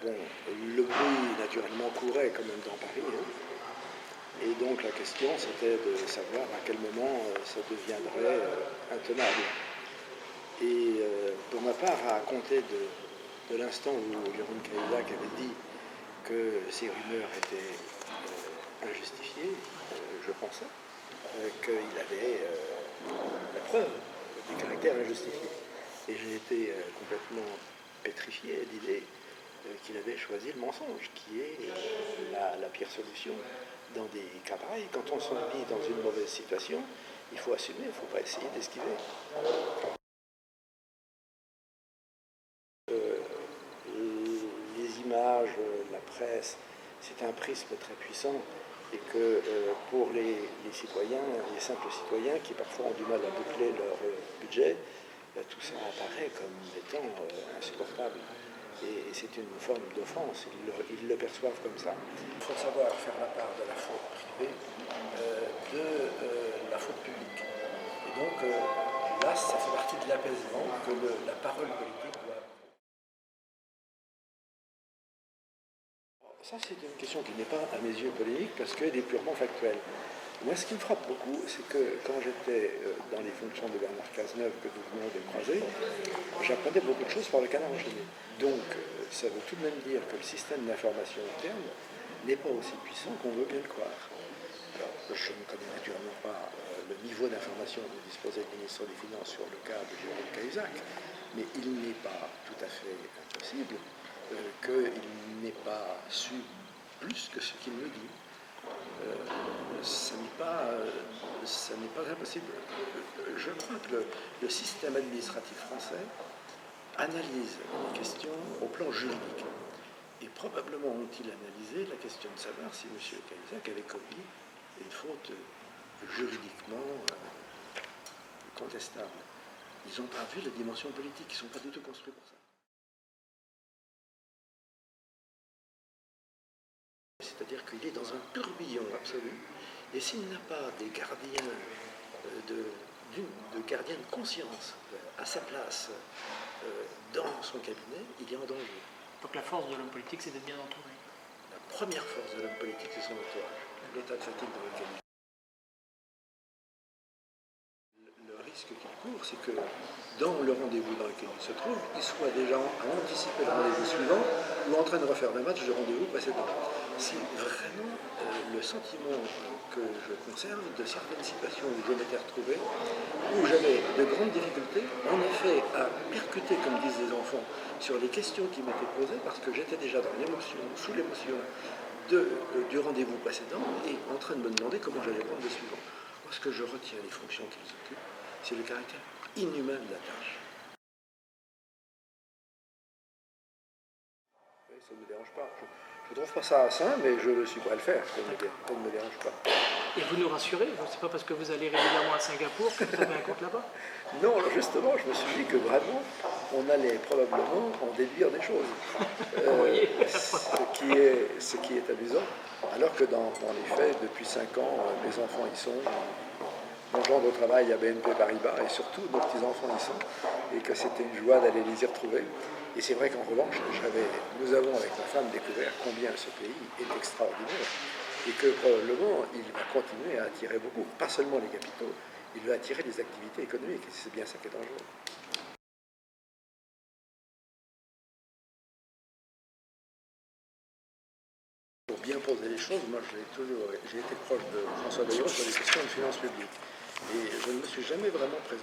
Bon, le bruit, naturellement, courait quand même dans Paris. Hein. Et donc la question, c'était de savoir à quel moment ça deviendrait intenable. Et pour ma part, à compter de l'instant où Jérôme Cahuzac avait dit que ces rumeurs étaient injustifiées, je pensais qu'il avait la preuve du caractère injustifié. Et j'ai été complètement pétrifié à l'idée qu'il avait choisi le mensonge, qui est la pire solution dans des cas pareils. Quand on se met dans une mauvaise situation, il faut assumer, il ne faut pas essayer d'esquiver. Les images, la presse, c'est un prisme très puissant et que pour les citoyens, les simples citoyens qui parfois ont du mal à boucler leur budget, tout ça apparaît comme étant insupportable. Et c'est une forme d'offense, ils le perçoivent comme ça. Il faut savoir faire la part de la faute privée de la faute publique. Et donc là, ça fait partie de l'apaisement que la parole politique doit avoir. Ça, c'est une question qui n'est pas, à mes yeux, polémique, parce qu'elle est purement factuelle. Moi, ce qui me frappe beaucoup, c'est que quand j'étais dans les fonctions de Bernard Cazeneuve, que nous venons de croiser, j'apprenais beaucoup de choses par le canard enchaîné. Donc, ça veut tout de même dire que le système d'information interne n'est pas aussi puissant qu'on veut bien le croire. Alors, je ne connais naturellement pas le niveau d'information dont disposait le ministre des Finances sur le cas de Jérôme Cahuzac, mais il n'est pas tout à fait impossible qu'il n'ait pas su plus que ce qu'il me dit. Ça n'est pas impossible. Je crois que le système administratif français analyse les questions au plan juridique. Et probablement ont-ils analysé la question de savoir si M. Cahuzac avait commis une faute juridiquement contestable. Ils n'ont pas vu la dimension politique, ils ne sont pas du tout construits pour ça. C'est-à-dire qu'il est dans un tourbillon absolu, et s'il n'a pas des gardiens de conscience à sa place dans son cabinet, il est en danger. Donc la force de l'homme politique, c'est d'être bien entouré. La première force de l'homme politique, c'est son entourage, l'état de fatigue dans lequel il est. Le risque qu'il court, c'est que dans le rendez-vous dans lequel il se trouve, il soit déjà à anticiper le rendez-vous suivant ou en train de refaire le match du rendez-vous précédent. C'est vraiment le sentiment que je conserve de certaines situations où je m'étais retrouvé, où j'avais de grandes difficultés, en effet, à percuter, comme disent les enfants, sur les questions qui m'étaient posées, parce que j'étais déjà dans l'émotion, sous l'émotion du rendez-vous précédent, et en train de me demander comment j'allais prendre le suivant. Parce que je retiens les fonctions qu'ils occupent, c'est le caractère inhumain de la tâche. Oui, ça ne me dérange pas. Je ne trouve pas ça sain, mais je suis prêt à le faire. Ça ne me dérange pas. Et vous nous rassurez, c'est pas parce que vous allez régulièrement à Singapour que vous avez un compte là-bas? Non, alors justement, je me suis dit que vraiment, on allait probablement en déduire des choses. Ce qui est amusant, alors que dans les faits, depuis 5 ans, mes enfants y sont. Mon gendre travaille à BNP Paribas et surtout nos petits-enfants y sont, et que c'était une joie d'aller les y retrouver. Et c'est vrai qu'en revanche, nous avons avec ma femme découvert combien ce pays est extraordinaire et que probablement il va continuer à attirer beaucoup, pas seulement les capitaux, il va attirer les activités économiques et c'est bien ça qui est dangereux. Pour bien poser les choses, moi j'ai été proche de François Bayrou sur les questions de finances publiques. Et je ne me suis jamais vraiment pris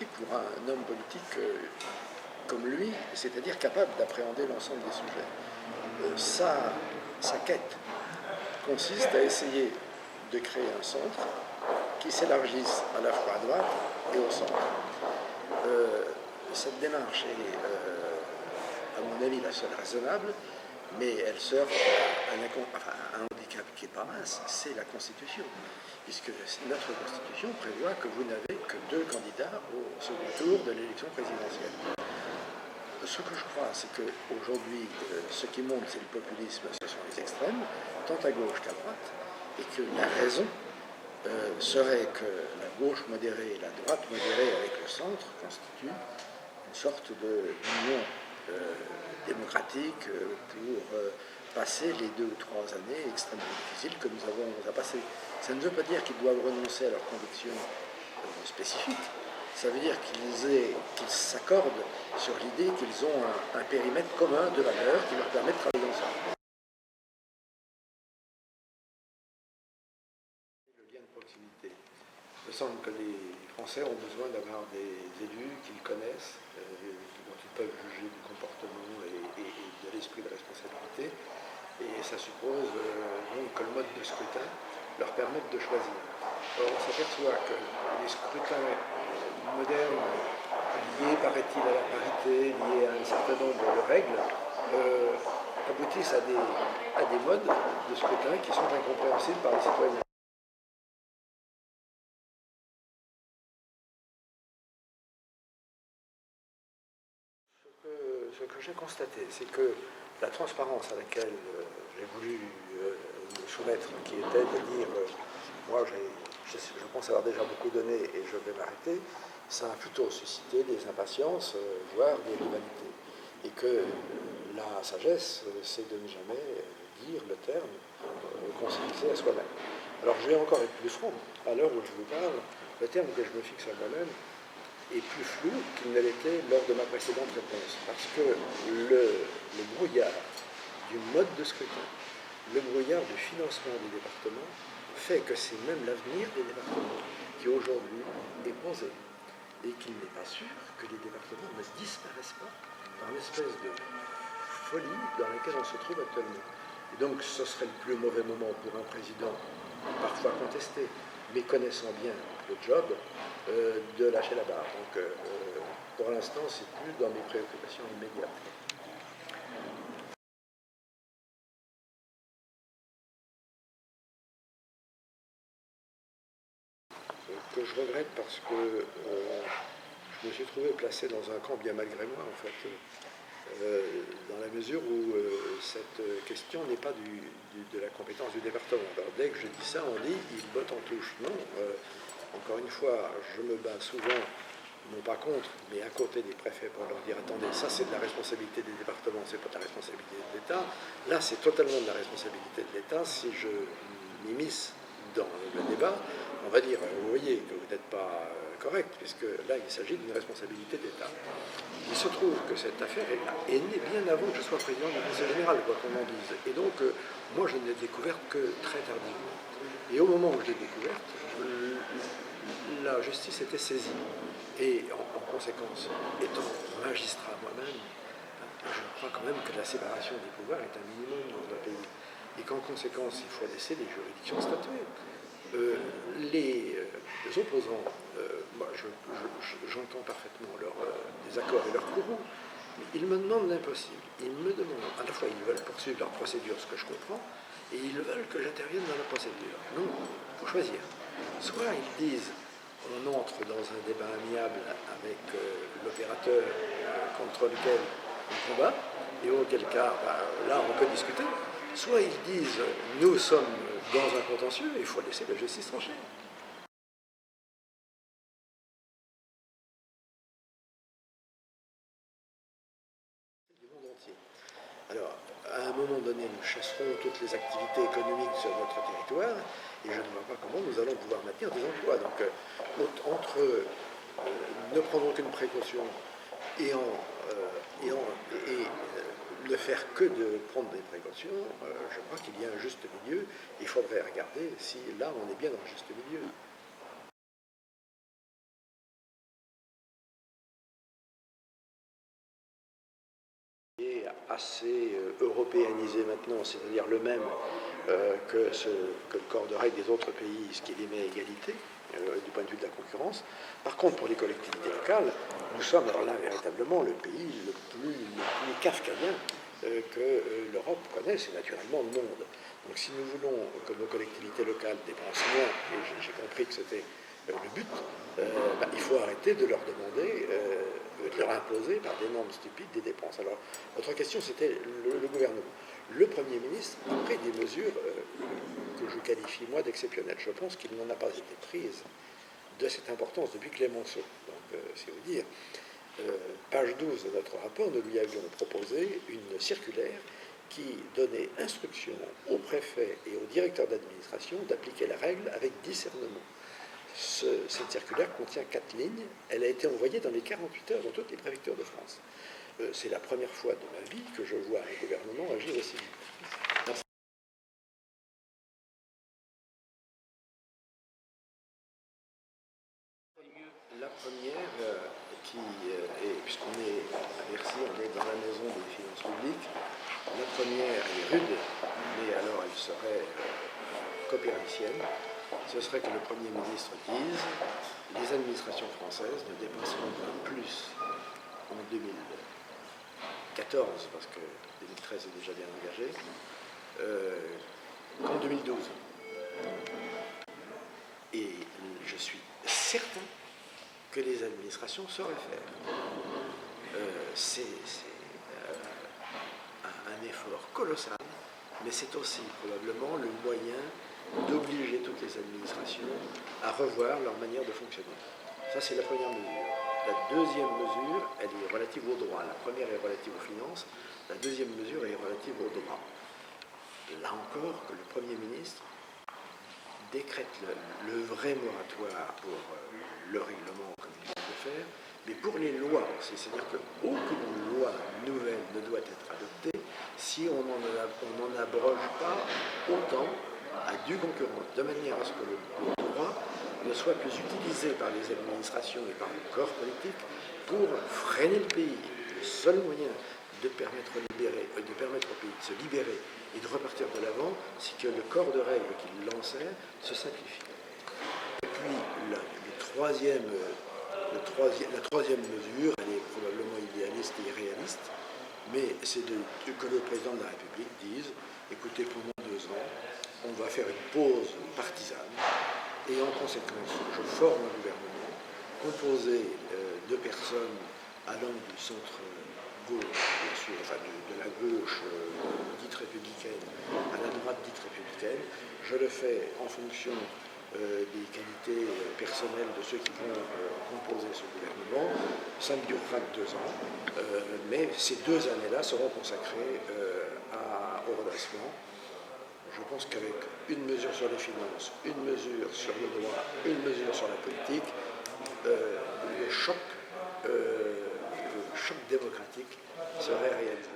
pour un homme politique comme lui, c'est-à-dire capable d'appréhender l'ensemble des sujets. Sa quête consiste à essayer de créer un centre qui s'élargisse à la fois à droite et au centre. Cette démarche est, à mon avis, la seule raisonnable, mais elle sert à un handicap qui n'est pas mince, c'est la Constitution. Puisque notre Constitution prévoit que vous n'avez que 2 candidats au second tour de l'élection présidentielle. Ce que je crois, c'est qu'aujourd'hui, ce qui monte, c'est le populisme, ce sont les extrêmes, tant à gauche qu'à droite, et que la raison serait que la gauche modérée et la droite modérée avec le centre constituent une sorte d'union démocratique pour passer les 2 ou 3 années extrêmement difficiles que nous avons à passer. Ça ne veut pas dire qu'ils doivent renoncer à leurs convictions spécifiques. Ça veut dire qu'ils s'accordent sur l'idée qu'ils ont un périmètre commun de valeurs qui leur permet de travailler ensemble. Le lien de proximité. Il me semble que les Français ont besoin d'avoir des élus qu'ils connaissent, dont ils peuvent juger du comportement et de l'esprit de responsabilité. Et ça suppose donc que le mode de scrutin leur permette de choisir. Or, on s'aperçoit que les scrutins modernes, liés, paraît-il, à la parité, liés à un certain nombre de règles, aboutissent à des modes de scrutin qui sont incompréhensibles par les citoyens. Ce que j'ai constaté, c'est que la transparence à laquelle j'ai voulu me soumettre, qui était de dire moi je pense avoir déjà beaucoup donné et je vais m'arrêter, ça a plutôt suscité des impatiences, voire des rivalités. Et que la sagesse, c'est de ne jamais dire le terme qu'on s'est fixé à soi-même. Alors je vais encore être plus franc, à l'heure où je vous parle, le terme que je me fixe à moi-même est plus flou qu'il ne l'était lors de ma précédente réponse, parce que le brouillard du mode de scrutin, le brouillard du financement des départements, fait que c'est même l'avenir des départements qui aujourd'hui est posé, et qu'il n'est pas sûr que les départements ne disparaissent pas par une espèce de folie dans laquelle on se trouve actuellement. Et donc ce serait le plus mauvais moment pour un président, parfois contesté, mais connaissant bien le job, de lâcher la barre. Donc pour l'instant, c'est plus dans mes préoccupations immédiates. Que je regrette parce que je me suis trouvé placé dans un camp bien malgré moi, en fait, dans la mesure où cette question n'est pas de la compétence du département. Alors dès que je dis ça, on dit il botte en touche. Non, encore une fois, je me bats souvent, non pas contre, mais à côté des préfets pour leur dire attendez, ça c'est de la responsabilité des départements, c'est pas de la responsabilité de l'État. Là, c'est totalement de la responsabilité de l'État. Si je m'immisce dans le débat, on va dire vous voyez que vous n'êtes pas correct, puisque là il s'agit d'une responsabilité d'État. Il se trouve que cette affaire est née bien avant que je sois président du Conseil général, quoi qu'on en dise. Et donc, moi, je ne l'ai découverte que très tardivement. Et au moment où je l'ai découverte, la justice était saisie. Et en conséquence, étant magistrat moi-même, je crois quand même que la séparation des pouvoirs est un minimum dans un pays. Et qu'en conséquence, il faut laisser les juridictions statuer. Les opposants, moi j'entends parfaitement leurs désaccords et leurs courroux, mais ils me demandent l'impossible. Ils me demandent, à la fois ils veulent poursuivre leur procédure, ce que je comprends, et ils veulent que j'intervienne dans la procédure. Non, il faut choisir. Soit ils disent, on entre dans un débat amiable avec l'opérateur contre lequel on combat, et auquel cas, là on peut discuter. Soit ils disent, nous sommes dans un contentieux, il faut laisser la justice trancher. Du monde entier. Alors, à un moment donné, nous chasserons toutes les activités économiques sur notre territoire, et je ne vois pas comment nous allons pouvoir maintenir des emplois. Donc, entre ne prendre aucune précaution et ne faire que de prendre des précautions, je crois qu'il y a un juste milieu. Il faudrait regarder si là on est bien dans le juste milieu. Et assez européanisé maintenant, c'est-à-dire le même que le corps de règle des autres pays, ce qui les met à égalité du point de vue de la concurrence. Par contre, pour les collectivités locales, nous sommes alors là véritablement le pays le plus kafkaïen que l'Europe connaisse et naturellement le monde. Donc si nous voulons que nos collectivités locales dépensent moins, et j'ai compris que c'était le but, il faut arrêter de leur demander, de leur imposer par des normes stupides des dépenses. Alors, votre question, c'était le gouvernement. Le Premier ministre a pris des mesures que je qualifie, moi, d'exceptionnelles. Je pense qu'il n'en a pas été prise de cette importance depuis Clémenceau. Donc, c'est vous dire. page 12 de notre rapport, nous lui avions proposé une circulaire qui donnait instruction au préfet et au directeur d'administration d'appliquer la règle avec discernement. Cette circulaire contient 4 lignes. Elle a été envoyée dans les 48 heures dans toutes les préfectures de France. C'est la première fois de ma vie que je vois un gouvernement agir aussi vite. La première, puisqu'on est à Bercy, on est dans la maison des finances publiques, la première est rude, mais alors elle serait copernicienne. Ce serait que le Premier ministre dise les administrations françaises ne dépenseront pas plus en 2014, parce que 2013 est déjà bien engagé, qu'en 2012. Et je suis certain que les administrations sauraient faire. C'est un effort colossal, mais c'est aussi probablement le moyen d'obliger toutes les administrations à revoir leur manière de fonctionner. Ça, c'est la première mesure. La deuxième mesure, elle est relative au droit. La première est relative aux finances. La deuxième mesure est relative au droit. Là encore, que le Premier ministre décrète le vrai moratoire pour le règlement, comme il vient de le faire, mais pour les lois aussi. C'est-à-dire qu'aucune loi nouvelle ne doit être adoptée si on n'en abroge pas autant à due concurrence, de manière à ce que le droit ne soit plus utilisé par les administrations et par le corps politique pour freiner le pays. Le seul moyen de permettre au pays de se libérer et de repartir de l'avant, c'est que le corps de règles qu'il lançait se simplifie. Et puis la troisième mesure, elle est probablement idéaliste et irréaliste, mais c'est que le président de la République dise, écoutez, pendant 2 ans, on va faire une pause partisane, et en conséquence, je forme un gouvernement composé de personnes allant du centre gauche, bien sûr, enfin de la gauche dite républicaine à la droite dite républicaine. Je le fais en fonction des qualités personnelles de ceux qui vont composer ce gouvernement. Ça ne durera que 2 ans, mais ces 2 années-là seront consacrées au redressement. Je pense qu'avec une mesure sur les finances, une mesure sur le droit, une mesure sur la politique, le choc démocratique serait réalisé.